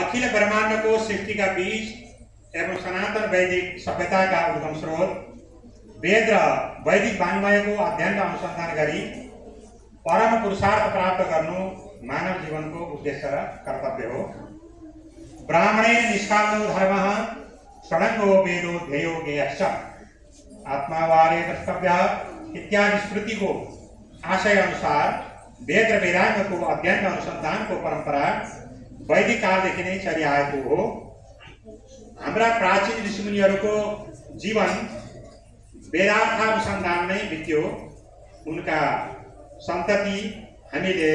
अखिल ब्रह्मांड को सृष्टि का बीज एवं सनातन वैदिक सभ्यता का उद्गम स्रोत वेद र वैदिक वाङ्मय को अध्ययन र अनुसन्धान गरी परम पुरुषार्थ प्राप्त गर्नु मानव जीवन को उद्देश्य र कर्तव्य हो। ब्राह्मणे निष्कामो धर्मः षडङ्गो वेदो ध्येयो ज्ञेयश्च आत्मावारे द्रष्टव्यः इत्यादि स्मृति को आशय अनुसार वेद र वेदांग को अध्ययन र अनुसन्धान को परंपरा वैदिक कालदेखि नै चलिआएको हो। हाम्रा प्राचीन ऋषिमुनिहरूको जीवन वेदार्थानुसन्धान नै बित्यो। उनका सन्तति हामीले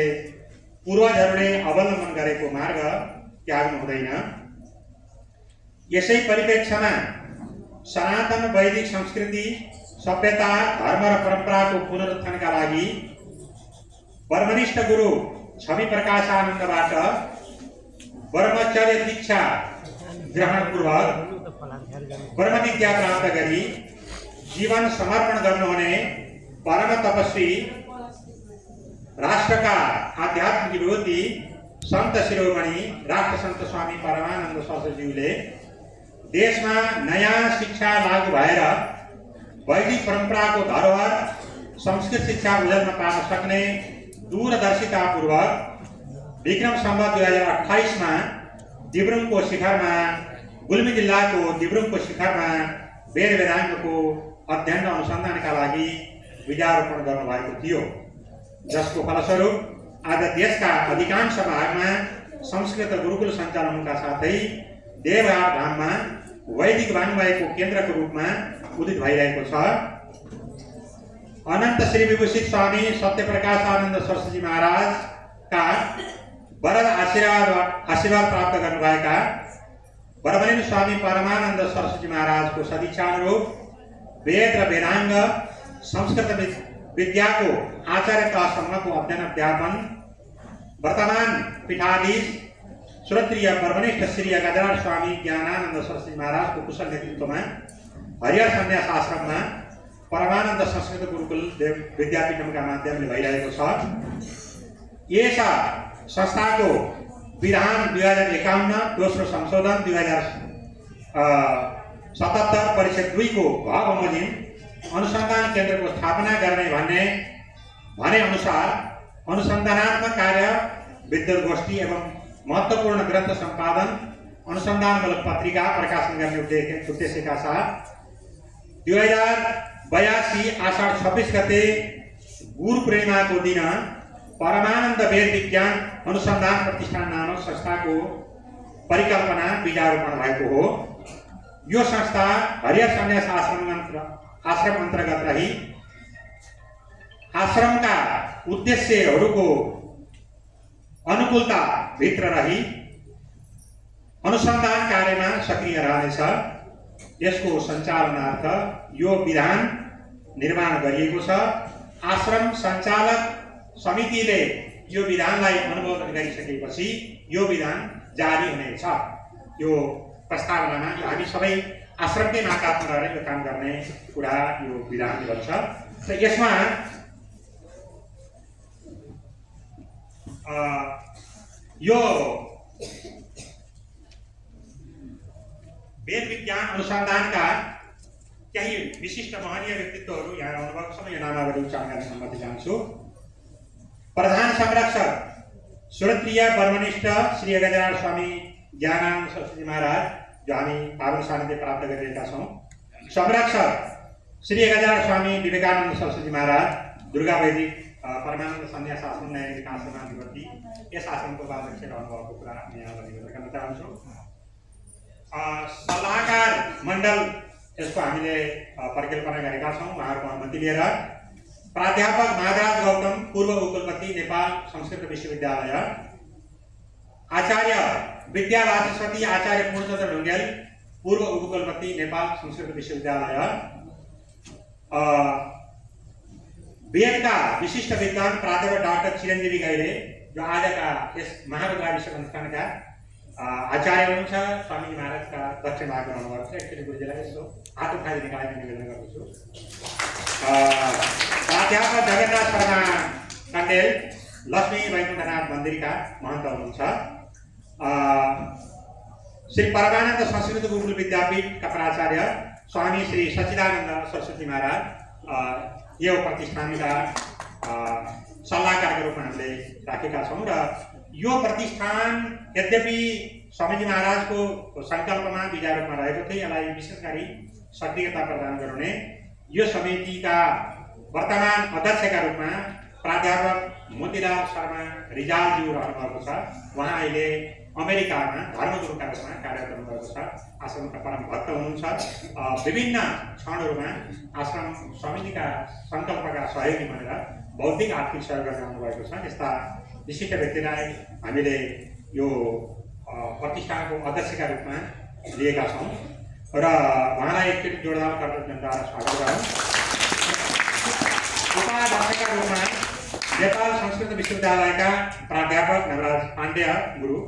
पूर्वजहरूले अवलम्बन गरेको मार्ग त्याग्नु हुँदैन। यसै परिप्रेक्ष्यमा सनातन वैदिक संस्कृति सभ्यता धर्म र परम्पराको पुनरुत्थानका लागि ब्रह्मनिष्ठ गुरु छवि प्रकाशानन्दबाट ब्रह्मचर्य दीक्षा ग्रहणपूर्वक ब्रह्म विद्या प्राप्त गरी जीवन समर्पण गर्नुहुने परम तपस्वी राष्ट्रका आध्यात्मिक विभूति संत शिरोमणि राष्ट्रसन्त स्वामी परमानन्द सरस्वतीज्यूले देशमा नयाँ शिक्षा लागू भएर वैदिक परम्पराको धरोहर संस्कृत शिक्षा उजागर्न पार्न सक्ने दूरदर्शितापूर्वक विक्रम सम्वत 2028 मा दिब्रुङको शिखरमा गुल्मी जिल्लाको दिब्रुङको शिखरमा वेद वेदाङ्गको अध्ययन र अनुसन्धानका लागि बीजारोपण गर्नुभएको थियो, जसको फलस्वरूप आज देशका अधिकांश भागमा संस्कृत गुरुकुल सञ्चालन हुनका साथै देवघाट धाममा वैदिक वाङ्मयको केन्द्रको रूपमा उदित भइरहेको छ। अनन्त श्री विभूषित स्वामी सत्यप्रकाशानन्द सरस्वती महाराजका वरद आशीर्वाद प्राप्त गर्नुभएका ब्रह्मलिन स्वामी परमानन्द सरस्वती महाराजको सदिच्छानुरूप वेद र वेदाङ्ग संस्कृत विद्याको आचार्य तहसम्मको अध्ययन अध्यापन वर्तमान पीठाधीश श्रोत्रिय ब्रह्मनिष्ठ श्री गजराज स्वामी ज्ञानानन्द सरस्वती महाराजको कुशल नेतृत्वमा हरिहर सन्यास आश्रममा परमानन्द संस्कृत गुरुकुल विद्यापीठमका माध्यमले भइरहेको छ। यस संस्थाको विधान 2051 दोस्रो संशोधन 2077 परिषद 2 को बमोजिम अनुसन्धान केन्द्रको स्थापना गर्ने भने अनुसार अनुसन्धानात्मक कार्य विद्वत गोष्ठी एवं महत्त्वपूर्ण ग्रन्थ सम्पादन अनुसन्धानमूलक पत्रिका प्रकाशन गर्ने उद्देश्यका साथ 2082 आषाढ 26 गते गुरु पूर्णिमाको दिन परमानन्द वेद विज्ञान अनुसन्धान प्रतिष्ठान नामक संस्थाको परिकल्पना बीजारोपण भएको हो। यो संस्था हरिहर सन्यास आश्रम अन्तर्गत रही आश्रमका उद्देश्यहरूको अनुकूलता भित्र रही अनुसन्धान कार्यमा सक्रिय रहनेछ। यसको सञ्चालनार्थ यो विधान निर्माण गरिएको छ। आश्रम सञ्चालक समितिले यो विधानलाई अनुमोदन गरिसकेपछि यो विधान जारी हुनेछ। यो प्रस्तावनामा हामी सबै आश्रमकै नाकातमा रहेर यो काम गर्ने कुरा यो विधानले भन्छ। र यसमा यो वेद विज्ञान अनुसन्धानका केही विशिष्ट महनीय व्यक्तित्वहरू यहाँ आउनुभएको छ। म यो नामावली उच्चारण गर्न सम्मति चाहन्छु। प्रधान संरक्षक श्रोत्रिय ब्रह्मनिष्ठ श्री गजराज स्वामी ज्ञानानन्द सरस्वती महाराज, जो हामी पावन सानिध्य प्राप्त गरिरहेका छौँ। संरक्षक श्री गजराज स्वामी विवेकानन्द सरस्वती महाराज, दुर्गा वैदिक परमानन्द सन्यास आश्रम न्यायिक आश्रमाधिपति, यस आश्रमको उपाध्यक्ष रहनुभएको कुरा यहाँ गर्न चाहन्छु। सल्लाहकार मण्डल यसको हामीले परिकल्पना गरेका छौँ उहाँहरूको अनुमति लिएर। प्राध्यापक महाराज गौतम, पूर्व उपकुलपति नेपाल संस्कृत विश्वविद्यालय। आचार्य विद्या वाचस्पति आचार्य पूर्णचन्द्र ढुङ्गेल, पूर्व उपकुलपति नेपाल संस्कृत विश्वविद्यालय। वेदका विशिष्ट विद्वान प्राध्यापक डाक्टर चिरञ्जीवी घैरे, जो आजका यस महारुद्रा विश्व संस्थानका आचार्य हुनुहुन्छ। स्वामी महाराजका दक्ष भाग रहनुभएको छ। एकचोटि गुरुजीलाई यसो हात उठाएर निकालेर निवेदन गर्दछु। प्राध्यापक जगन्नाथ शर्मा कण्डेल, लक्ष्मी वैकुण्ठनाथ मन्दिरका महन्त हुनुहुन्छ। श्री परमानन्द संस्कृत गुरुकुल विद्यापीठका प्राचार्य स्वामी श्री सच्चिदानन्द सरस्वती महाराज यो प्रतिष्ठानका सल्लाहकारका रूपमा हामीले राखेका छौँ र यो प्रतिष्ठान यद्यपि स्वामीजी महाराजको सङ्कल्पमा विचार रूपमा रहेको थियो, यसलाई विशेष गरी सक्रियता प्रदान गराउने यो समितिका वर्तमान अध्यक्षका रूपमा प्राध्यापक मोतीलाल शर्मा रिजालज्यू रहनुभएको छ। उहाँ अहिले अमेरिकामा धर्मगुरुका रूपमा कार्य गर्नुभएको छ। आश्रमका परम भक्त हुनुहुन्छ। विभिन्न क्षणहरूमा आश्रम समितिका सङ्कल्पका सहयोगी बनेर बौद्धिक आर्थिक सहयोग गर्न आउनुभएको छ। यस्ता विशिष्ट व्यक्तिलाई हामीले यो प्रतिष्ठानको अध्यक्षका रूपमा लिएका छौँ र उहाँलाई एकचोटि जोरदार कृतज्ञताद्वारा स्वागत गरौँ। उपाध्यक्षका रूपमा नेपाल संस्कृत विश्वविद्यालयका प्राध्यापक नवराज पाण्डेय गुरु,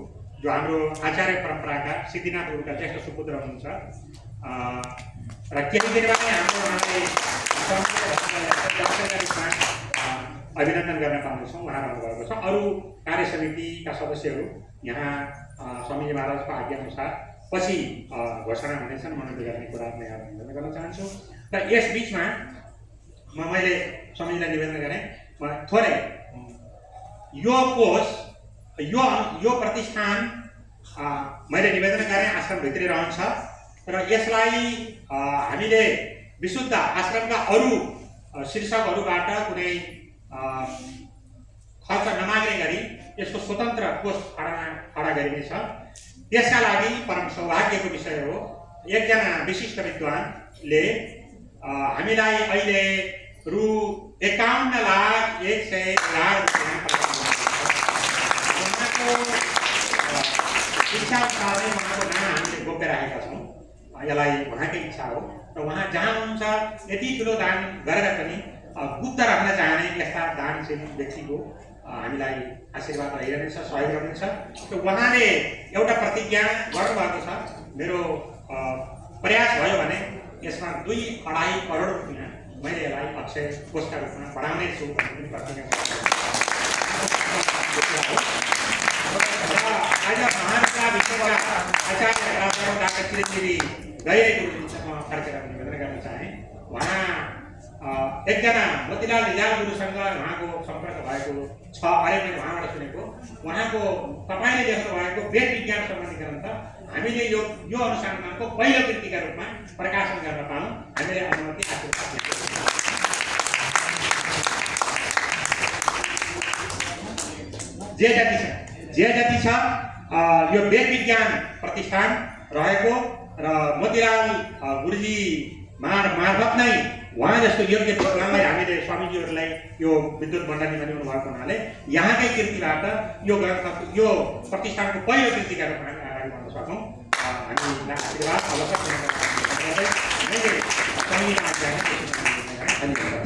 जो हाम्रो आचार्य परम्पराका सिद्धिनाथ गुरुका ज्येष्ठ सुपुत्र हुनुहुन्छ र केही दिनमा नै हाम्रो उहाँलाई अभिनन्दन गर्न पाउँदैछौँ। उहाँ रहनुभएको छ। अरू कार्य समितिका सदस्यहरू यहाँ स्वामीजी महाराजको आज्ञाअनुसार पछि घोषणा हुनेछन्, मनोनयन गर्ने कुरा म यहाँ निवेदन गर्न चाहन्छु। र यस बिचमा मैले स्वामीजीलाई निवेदन गरेँ थोरै यो कोष यो प्रतिष्ठान मैले निवेदन गरेँ आश्रमभित्रै रहन्छ र यसलाई हामीले विशुद्ध आश्रमका अरू शीर्षकहरूबाट कुनै खर्च नमाग्ने गरी यसको स्वतन्त्र कोष खडा गरिनेछ। त्यसका लागि परम सौभाग्यको विषय हो, एकजना विशिष्ट विद्वानले हामीलाई अहिले रु 51,01,00,000 उहाँको इच्छा अनुसारै उहाँको नाम हामीले गोप्य राखेका छौँ। यसलाई उहाँकै इच्छा हो र उहाँ जहाँ हुनुहुन्छ यति ठुलो दान गरेर पनि गुप्त राख्न चाहने यस्ता दानशील व्यक्तिको हामीलाई आशीर्वाद रहिरहनेछ, सहयोग रहनेछ। र उहाँले एउटा प्रतिज्ञा गर्नुभएको छ, मेरो प्रयास भयो भने यसमा 2-2.5 करोड रुपियाँ मैले यसलाई अक्षय कोषका रूपमा बढाउने छु भन्ने पनि प्रतिज्ञा आज महाराष्ट्र विश्वका आचार्य डाक्टर चिरञ्जीवी गैरे गुरुजीसँग फर्केर निवेदन गर्न चाहे। उहाँ एकजना मोतीलाल रिजाल गुरुसँग उहाँको सम्पर्क भएको छ, अरे मैले उहाँबाट सुनेको। उहाँको तपाईँले देख्नु भएको वेद विज्ञान सम्बन्धी ग्रन्थ हामीले यो अनुसन्धानको पहिलो कृतिका रूपमा प्रकाशन गर्न पाऊँ, हामीले अनुमति आशीर्वाद दिन्छौँ। जे जति छ यो वेद विज्ञान प्रतिष्ठान रहेको र मोतीलाल गुरुजी मार्फत नै उहाँ जस्तो योग्य विद्वानलाई हामीले स्वामीजीहरूलाई यो विद्युत मण्डली पनि हुनुभएको हुनाले यहाँकै कृतिबाट यो ग्रन्थ यो प्रतिष्ठानको पहिलो कृतिका रूपमा अगाडि बढ्न सकौँ। हामीलाई आशीर्वाद अवश्य धन्यवाद।